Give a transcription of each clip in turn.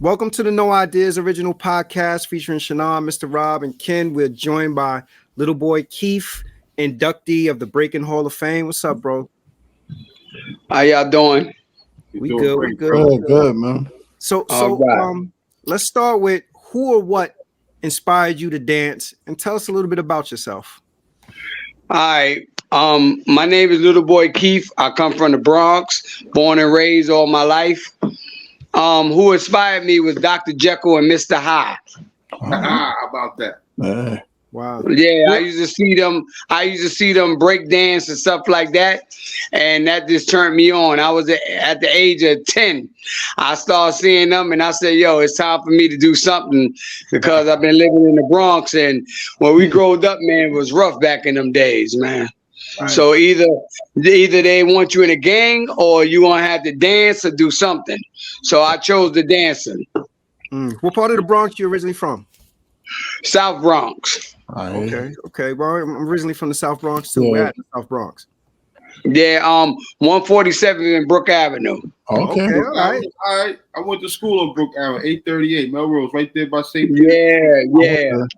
Welcome to the No Ideas original podcast featuring Shannon, Mr. Rob, and Ken. We're joined by little boy Keith, inductee of the Breaking Hall of Fame. What's up, bro? How y'all doing? We good. Good, man. So, let's start with who or what inspired you to dance, and tell us a little bit about yourself. All right. My name is little boy Keith. I come from the Bronx, born and raised all my life. Who inspired me was Dr. Jekyll and Mr. Hyde. How about that? Wow. Yeah, I used to see them break dance and stuff like that, and that just turned me on. I was at the age of 10. I started seeing them, and I said, "Yo, it's time for me to do something," because I've been living in the Bronx, and when we growed up, man, it was rough back in them days, man. Right. So either they want you in a gang or you gonna have to dance or do something. So I chose the dancing. What part of the Bronx you originally from? South Bronx. Okay. Well, I'm originally from the South Bronx too. We're at the South Bronx. Yeah, 147 in Brook Avenue. Okay, all right. I went to school on Brook Avenue, 838 Melrose, right there by St. Yeah.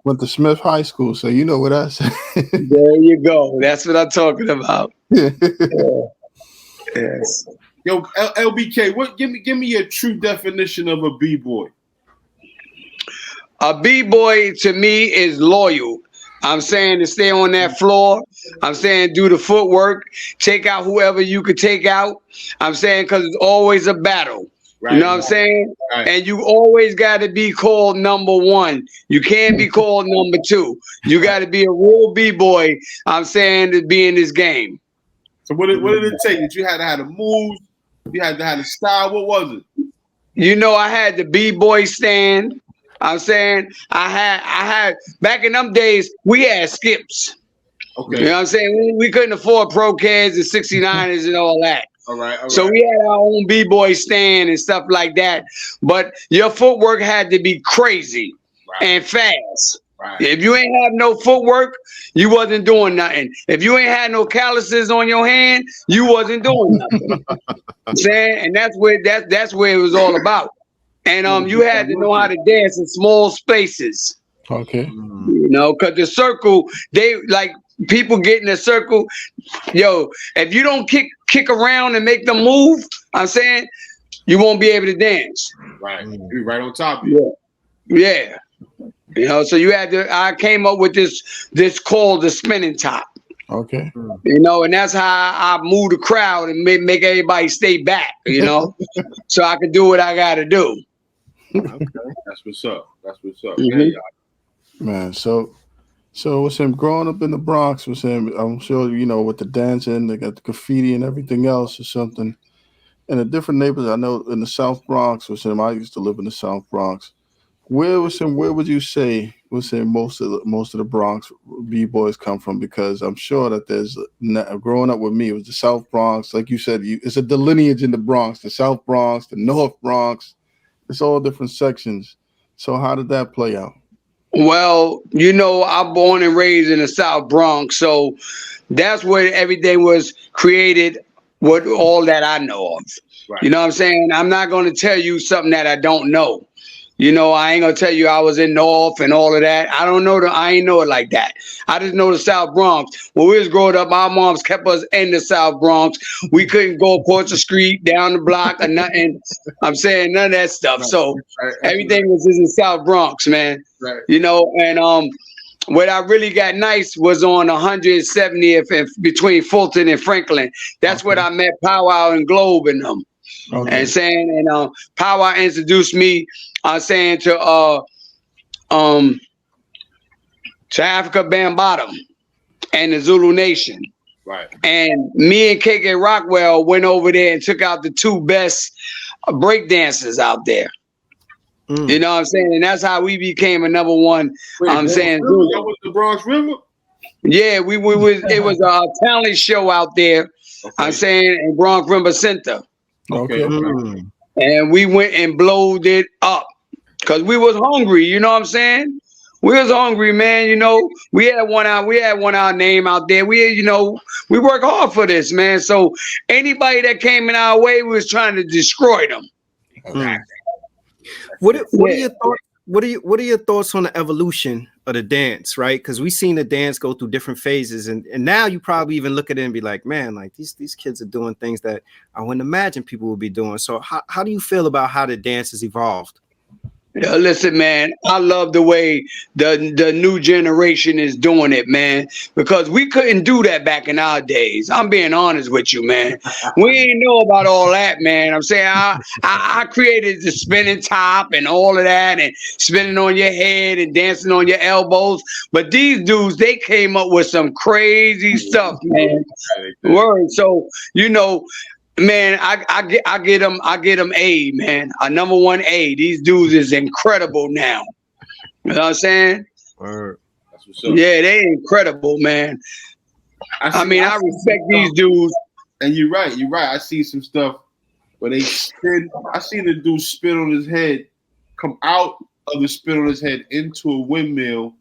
Went to Smith High School, so you know what I said. There you go. That's what I'm talking about. Yes. Yo, LBK, give me a true definition of a B-boy. A B-boy to me is loyal. I'm saying to stay on that floor. I'm saying do the footwork, take out whoever you could take out. I'm saying because it's always a battle. Right. You know what I'm saying? Right. And you always got to be called number one. You can't be called number two. You got to be a real B-boy, I'm saying, to be in this game. So what did it take? Did you had to have a move? You had to have a style? What was it? You know, I had the B-boy stand. I'm saying I had back in them days, we had skips. Okay. You know what I'm saying? We couldn't afford Pro Kids and 69ers and all that. All right. So we had our own B-boy stand and stuff like that. But your footwork had to be crazy and fast. Right. If you ain't have no footwork, you wasn't doing nothing. If you ain't had no calluses on your hand, you wasn't doing nothing. I'm saying, and that's where it was all about. And you had to know how to dance in small spaces. Okay. You know, because the circle, they like people get in a circle. Yo, if you don't kick around and make them move, I'm saying, you won't be able to dance. Right. You're right on top of you. Yeah. You know, so I came up with this called the spinning top. Okay. You know, and that's how I move the crowd and make everybody stay back, you know, so I can do what I got to do. Okay. That's what's up. Mm-hmm. Yeah, man. So with him growing up in the Bronx, with him, I'm sure you know with the dancing, they got the graffiti and everything else or something. In the different neighborhoods, I know in the South Bronx, with him, I used to live in the South Bronx. Where would you say most of the Bronx B-boys come from? Because I'm sure that there's growing up with me, it was the South Bronx, like you said, it's a lineage in the Bronx, the South Bronx, the North Bronx. It's all different sections. So how did that play out? Well, you know, I'm born and raised in the South Bronx, so that's where everything was created with all that I know of. Right. You know what I'm saying? I'm not going to tell you something that I don't know. You know, I ain't gonna tell you I was in North and all of that. I don't know I ain't know it like that. I just know the South Bronx. When we was growing up, our moms kept us in the South Bronx. We couldn't go across the street, down the block, or nothing. I'm saying none of that stuff. So everything was in the South Bronx, man. Right. You know, and what I really got nice was on 170th and between Fulton and Franklin. That's where I met Powwow and Globe and them. Okay. And saying, and Powwow introduced me, saying to Africa Bambaataa and the Zulu Nation. Right. And me and KK Rockwell went over there and took out the two best break dancers out there. You know what I'm saying? And that's how we became a number one. I'm saying that was the Bronx River. Yeah, we was. It was a talent show out there. Okay. I'm saying in Bronx River Center. Okay. And we went and blowed it up because we was hungry. You know what I'm saying? We was hungry, man. You know, we had one our name out there. We work hard for this, man. So anybody that came in our way, we was trying to destroy them. Okay. What are your thoughts? What are your thoughts on the evolution of the dance, right? Because we've seen the dance go through different phases, and now you probably even look at it and be like, man, like these kids are doing things that I wouldn't imagine people would be doing. So how do you feel about how the dance has evolved? Yeah, listen, man, I love the way the new generation is doing it, man, because we couldn't do that back in our days. I'm being honest with you, man. We ain't know about all that, man. I'm saying I created the spinning top and all of that and spinning on your head and dancing on your elbows. But these dudes, they came up with some crazy stuff, man. Word. So, you know, man, I get them A, man, a number 1 A. These dudes is incredible now. You know what I'm saying? Word. That's what's up. Yeah, they incredible, man. I respect these dudes. And you're right. I see some stuff where they spin. I seen the dude spin on his head, come out of the spin on his head into a windmill,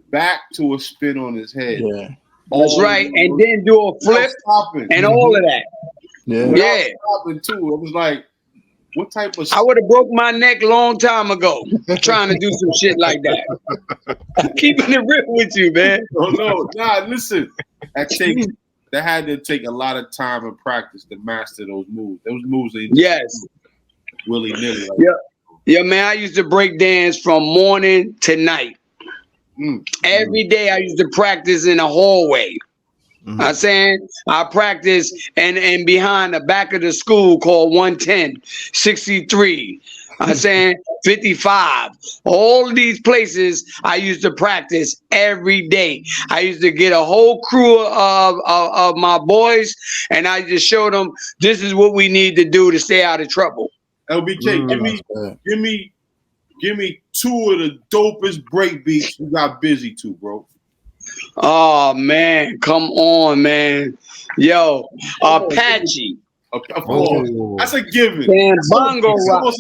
back to a spin on his head. Yeah, That's right. And then do a flip and all of that. Yeah. Stopping too. It was like, what type of? I would have broke my neck long time ago trying to do some shit like that. I'm keeping it real with you, man. No, listen. That had to take a lot of time and practice to master those moves. Those moves, yes, willy nilly. Like yeah, man. I used to break dance from morning to night. Every day I used to practice in the hallway. I'm saying I practice and behind the back of the school called 110, 63. I'm saying 55. All of these places I used to practice every day. I used to get a whole crew of my boys, and I just showed them this is what we need to do to stay out of trouble. LBK, give me 2 of the dopest break beats you got busy to, bro. Oh man, come on, man. Yo, Apache. That's a given. And Bongo Rock.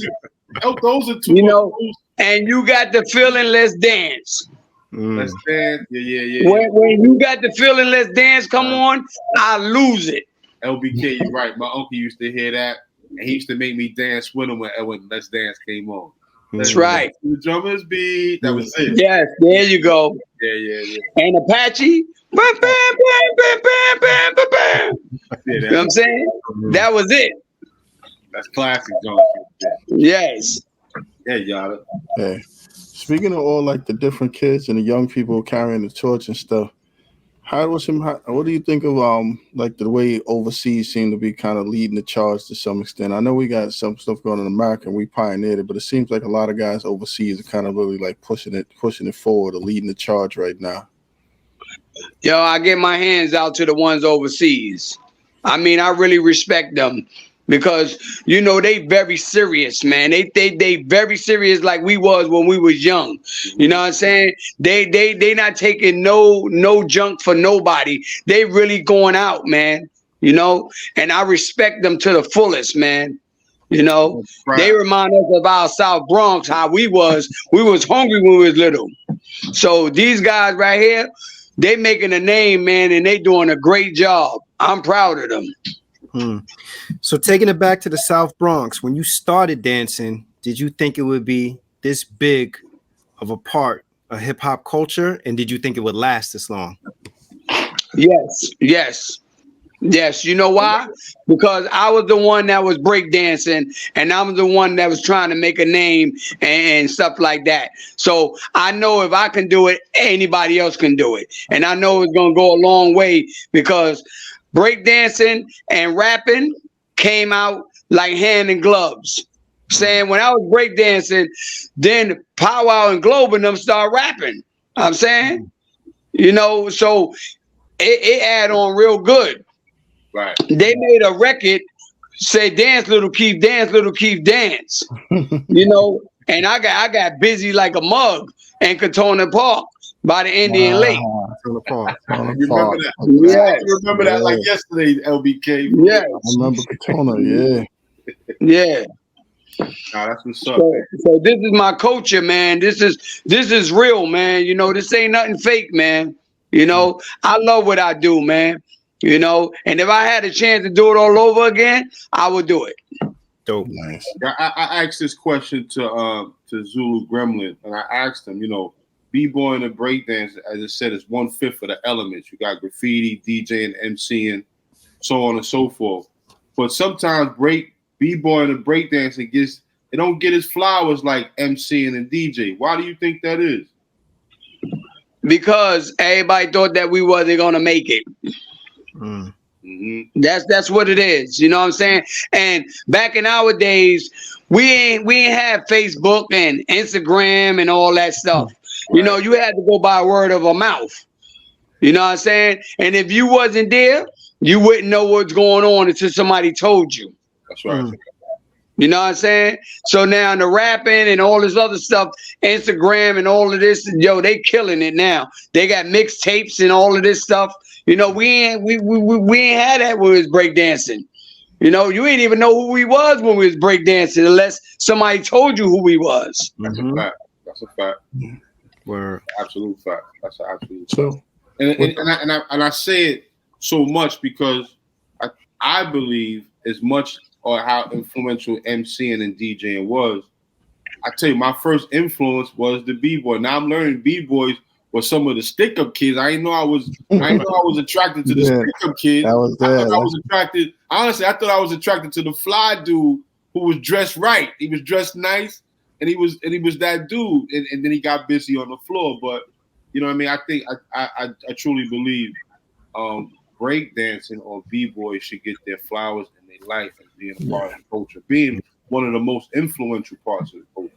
Those are 2. You know, and you got the feeling, let's dance. Let's dance. Yeah. When you got the feeling, let's dance, come on, I lose it. LBK, you're right. My uncle used to hear that, and he used to make me dance with him when Let's Dance came on. That's right. The drummers beat. That was it. Yes, there you go. Yeah. And Apache. Bam, bam, bam, bam, bam, bam, bam. You know what I'm saying? That was it. That's classic, John. Yes. Yeah, y'all. Hey, speaking of all like the different kids and the young people carrying the torch and stuff, what do you think of like the way overseas seem to be kind of leading the charge to some extent? I know we got some stuff going on in America and we pioneered it, but it seems like a lot of guys overseas are kind of really like pushing it forward or leading the charge right now. Yo, I get my hands out to the ones overseas. I mean, I really respect them. Because, you know, they very serious, man. They very serious like we was when we was young. You know what I'm saying? They not taking no junk for nobody. They really going out, man. You know? And I respect them to the fullest, man. You know? Right. They remind us of our South Bronx, how we was hungry when we was little. So these guys right here, they making a name, man, and they doing a great job. I'm proud of them. So taking it back to the South Bronx, when you started dancing, did you think it would be this big of a part of hip hop culture? And did you think it would last this long? Yes. You know why? Because I was the one that was breakdancing and I was the one that was trying to make a name and stuff like that. So I know if I can do it, anybody else can do it. And I know it's going to go a long way because breakdancing and rapping came out like hand in gloves. Saying when I was breakdancing, then Powwow and Globe and them start rapping. I'm saying, you know, so it add on real good. Right. They made a record say dance little Keith, dance. You know, and I got busy like a mug in Katona Park by the Indian Lake. Remember that? Yes. I remember that like yesterday, LBK. Yes. I remember Katona, yeah. Nah, that's what's up. So this is my culture, man. This is real, man. You know, this ain't nothing fake, man. You know, I love what I do, man. You know, and if I had a chance to do it all over again, I would do it. Dope. Nice. I asked this question to Zulu Gremlin, and I asked him, B-boy and the breakdance, as I said, is 1/5 of the elements. You got graffiti, DJing, MCing, so on and so forth. But sometimes B-boy and the breakdance, it don't get its flowers like MCing and DJ. Why do you think that is? Because everybody thought that we wasn't gonna make it. Mm-hmm. That's what it is. You know what I'm saying? And back in our days, we ain't have Facebook and Instagram and all that stuff. Right. You had to go by word of a mouth. You know what I'm saying? And if you wasn't there, you wouldn't know what's going on until somebody told you. That's right. You know what I'm saying? So now the rapping and all this other stuff, Instagram and all of this, they killing it now. They got mixtapes and all of this stuff. We ain't had that when we was breakdancing. You ain't even know who we was when we was breakdancing unless somebody told you who we was. That's a fact. That's a fact. Word. Absolute fact. That's an absolute fact. And I say it so much because I believe as much or how influential MCing and DJing was. I tell you, my first influence was the B-boy. Now I'm learning B-boys were some of the stick-up kids. I didn't know I was attracted to the stick-up kids. That was there. I was attracted. Honestly, I thought I was attracted to the fly dude who was dressed right. He was dressed nice, and he was that dude. And then he got busy on the floor. But you know what I mean? I think I truly believe breakdancing or B-boys should get their flowers in their life and being a part of the culture, being one of the most influential parts of the culture.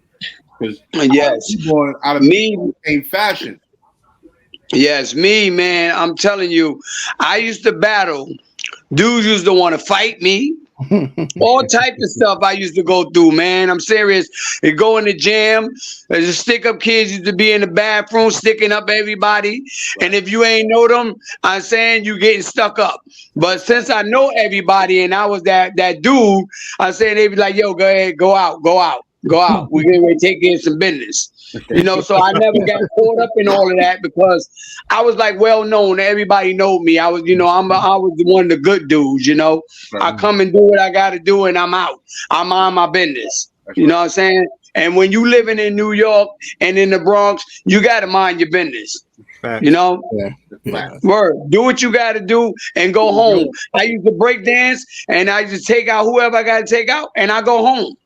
Because out of me came fashion. Yes, me, man. I'm telling you, I used to battle. Dudes used to want to fight me. All types of stuff I used to go through, man. I'm serious. You go in the gym, there's a stick-up kids used to be in the bathroom sticking up everybody. And if you ain't know them, I'm saying you getting stuck up. But since I know everybody and I was that dude, I'm saying they be like, yo, go ahead, go out. We're going to take care of some business. So I never got caught up in all of that because I was like well known. Everybody know me. I was, I was one of the good dudes, I come and do what I got to do and I'm out. I'm on my business. You know what I'm saying? And when you living in New York and in the Bronx, you got to mind your business. Word. Do what you got to do and go home. I used to break dance and I just take out whoever I got to take out and I go home.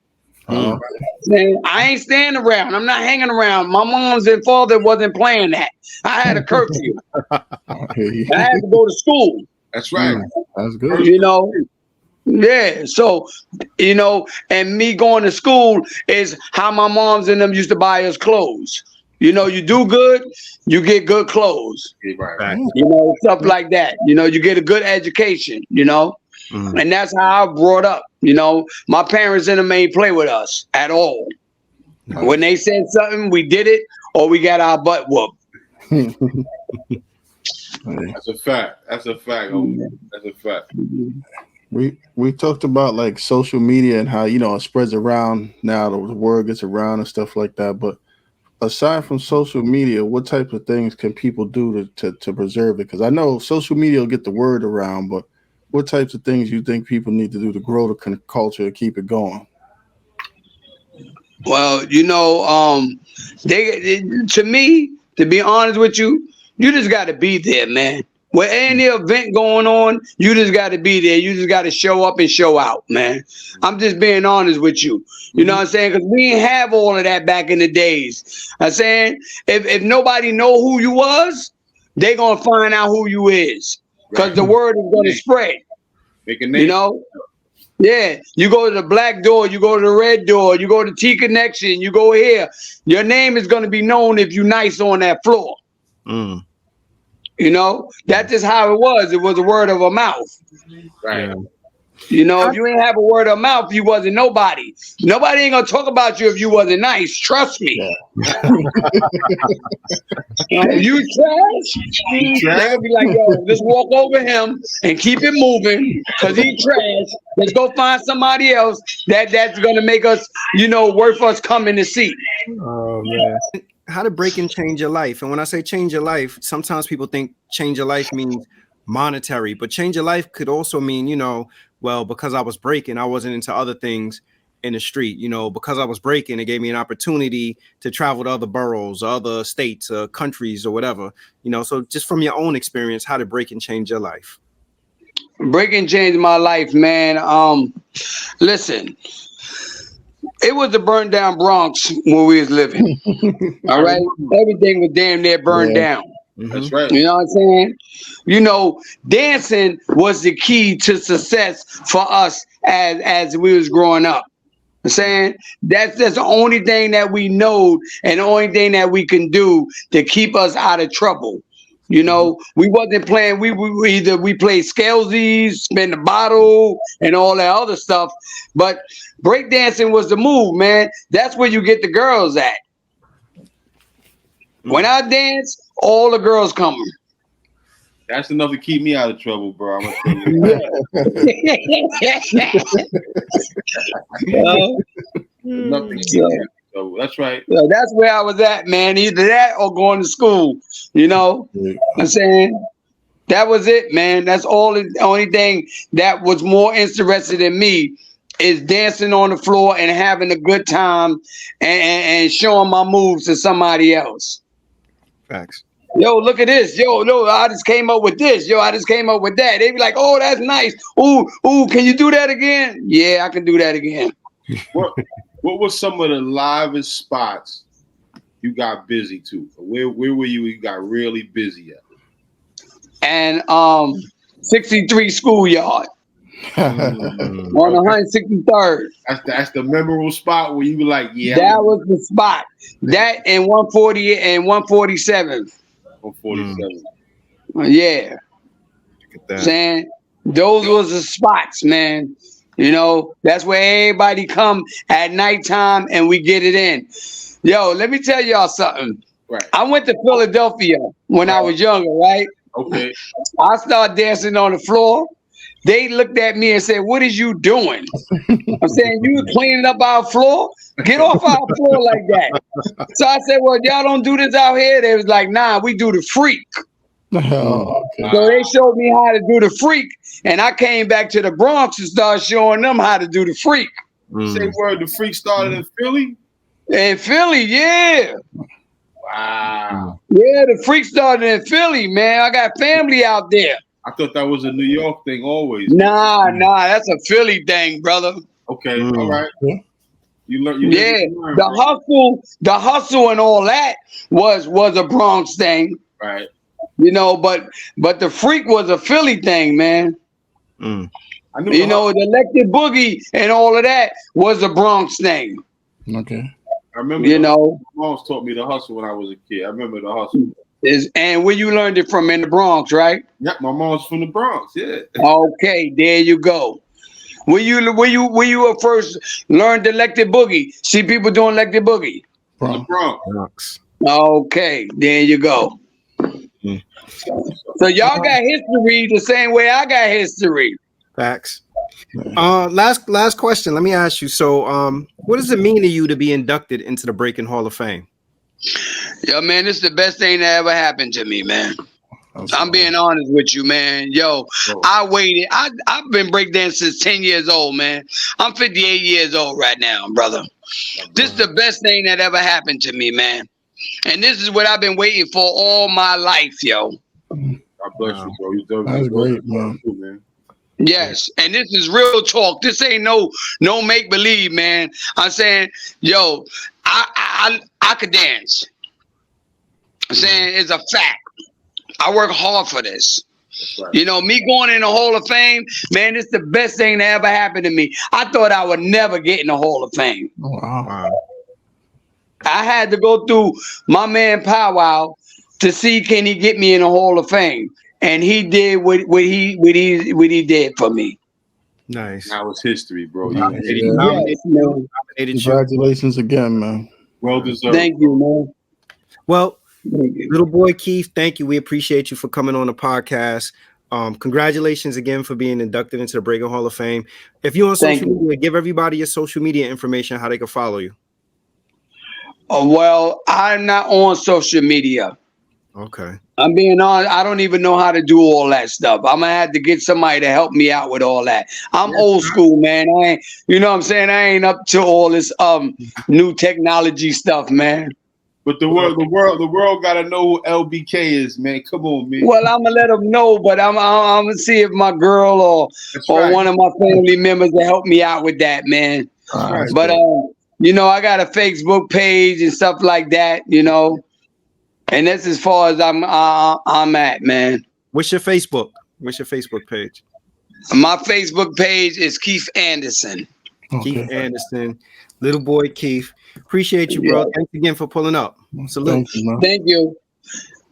I ain't staying around. I'm not hanging around. My mom's and father wasn't playing that. I had a curfew. I had to go to school. That's right. That's good. Yeah. So, and me going to school is how my moms and them used to buy us clothes. You do good, you get good clothes. Right. Stuff like that. You get a good education, And that's how I brought up. My parents and them ain't play with us at all. No. When they said something, we did it or we got our butt whooped. That's a fact. That's a fact. That's a fact. We talked about like social media and how, it spreads around now, the word gets around and stuff like that. But aside from social media, what type of things can people do to preserve it? Because I know social media will get the word around, but what types of things you think people need to do to grow the culture and keep it going? Well, to me, to be honest with you, you just got to be there, man. With any event going on, you just got to be there. You just got to show up and show out, man. I'm just being honest with you. You know what I'm saying? Because we didn't have all of that back in the days. I'm saying if nobody know who you was, they going to find out who you is. Because the word is going to spread. Yeah. You go to the black door, you go to the red door, you go to T Connection, you go here. Your name is going to be known if you nice on that floor. That's just how it was. It was a word of a mouth. Right. If you ain't have a word of mouth, you wasn't nobody. Nobody ain't gonna talk about you if you wasn't nice. Trust me. You trash. They'll be like, yo, just walk over him and keep it moving because he trash. Let's go find somebody else that's gonna make us, worth us coming to see. Oh man. How did breaking change your life? And when I say change your life, sometimes people think change your life means monetary, but change your life could also mean, well, because I was breaking, I wasn't into other things. in the street. You know, because I was breaking, it gave me an opportunity to travel to other boroughs, other states, countries, or whatever. You know, so just from your own experience, how did breaking change your life? Breaking changed my life, man. Listen, it was a burned down Bronx where we was living. All right, everything was damn near burned down. That's right. You know what I'm saying? You know, dancing was the key to success for us as we was growing up. I'm saying that's the only thing that we know and the only thing that we can do to keep us out of trouble. You know, we wasn't playing. We played scalesies, spin the bottle, and all that other stuff. But breakdancing was the move, man. That's where you get the girls at. When I dance, all the girls come. That's enough to keep me out of trouble, bro. I'm gonna tell you. Enough to keep me out of trouble. That's right. Yeah, that's where I was at, man. Either that or going to school. You know, I'm saying that was it, man. That's all. The only thing that was more interested in me is dancing on the floor and having a good time and showing my moves to somebody else. Facts. Yo, look at this. Yo, no, I just came up with this. Yo, I just came up with that. They be like, oh, that's nice. Ooh, can you do that again? Yeah, I can do that again. What was some of the livest spots you got busy to? Where were you got really busy at? And 63 Schoolyard. On 163rd. That's the memorable spot where you were like, yeah. That was the spot. That and 140 and 147. 147. Yeah. Saying those was the spots, man. You know, that's where everybody come at nighttime and we get it in. Yo, let me tell y'all something. Right. I went to Philadelphia when I was younger, right? Okay. I started dancing on the floor. They looked at me and said, what is you doing? I'm saying, you cleaning up our floor? Get off our floor like that. So I said, well, y'all don't do this out here. They was like, nah, we do the freak. Oh, okay. So they showed me how to do the freak. And I came back to the Bronx and started showing them how to do the freak. Say word, the freak started in Philly? In Philly, yeah. Wow. Yeah, the freak started in Philly, man. I got family out there. I thought that was a New York thing always. Nah, that's a Philly thing, brother. Okay, all right. You learn. The hustle and all that was a Bronx thing. Right. You know, but the freak was a Philly thing, man. I knew you know, the electric boogie and all of that was a Bronx thing. Okay. I remember. You know, my mom taught me the hustle when I was a kid. I remember the hustle. And where you learned it from in the Bronx, right? Yeah, my mom's from the Bronx. Yeah. Okay, there you go. Where you first learned the electric boogie? See people doing electric boogie. The Bronx. Okay, there you go. So y'all got history the same way I got history. Facts. Last question. Let me ask you. So, what does it mean to you to be inducted into the Breaking Hall of Fame? Yo, man, this is the best thing that ever happened to me, man. I'm being honest with you, man. Yo, I waited. I've been breakdancing since 10 years old, man. I'm 58 years old right now, brother. This is the best thing that ever happened to me, man. And this is what I've been waiting for all my life, yo. God bless you, bro. You done That's great, man. Yes, and this is real talk. This ain't no make believe, man. I'm saying, yo, I could dance. I'm saying it's a fact. I work hard for this. Right. You know, me going in the Hall of Fame, man, it's the best thing that ever happened to me. I thought I would never get in the Hall of Fame. Wow. I had to go through my man Powwow to see can he get me in the Hall of Fame. And he did what he did for me. Nice. That was history, bro. Congratulations again, man. Well deserved. Thank you, man. Well, little boy Keith, thank you. We appreciate you for coming on the podcast. Congratulations again for being inducted into the Breaking Hall of Fame. If you're on social media, give everybody your social media information, how they can follow you. Well, I'm not on social media. Okay. I'm being honest. I don't even know how to do all that stuff. I'm gonna have to get somebody to help me out with all that. I'm old school, man. I ain't, you know what I'm saying? I ain't up to all this new technology stuff, man. But the world gotta know who LBK is, man. Come on, man. Well, I'm gonna let them know, but I'm gonna see if my girl or one of my family members will help me out with that, man. Right. But you know, I got a Facebook page and stuff like that, you know, and that's as far as I'm at, man. What's your Facebook? What's your Facebook page? My Facebook page is Keith Anderson. Okay. Keith Anderson, little boy Keith. Appreciate you, bro. Thanks again for pulling up. Salute. Thank you.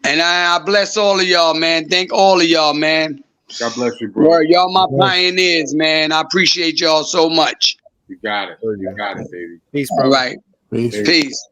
And I bless all of y'all, man. Thank all of y'all, man. God bless you, bro. Word, y'all my pioneers, man. I appreciate y'all so much. You got it. You got it, baby. Peace, bro. All right. Peace. Peace.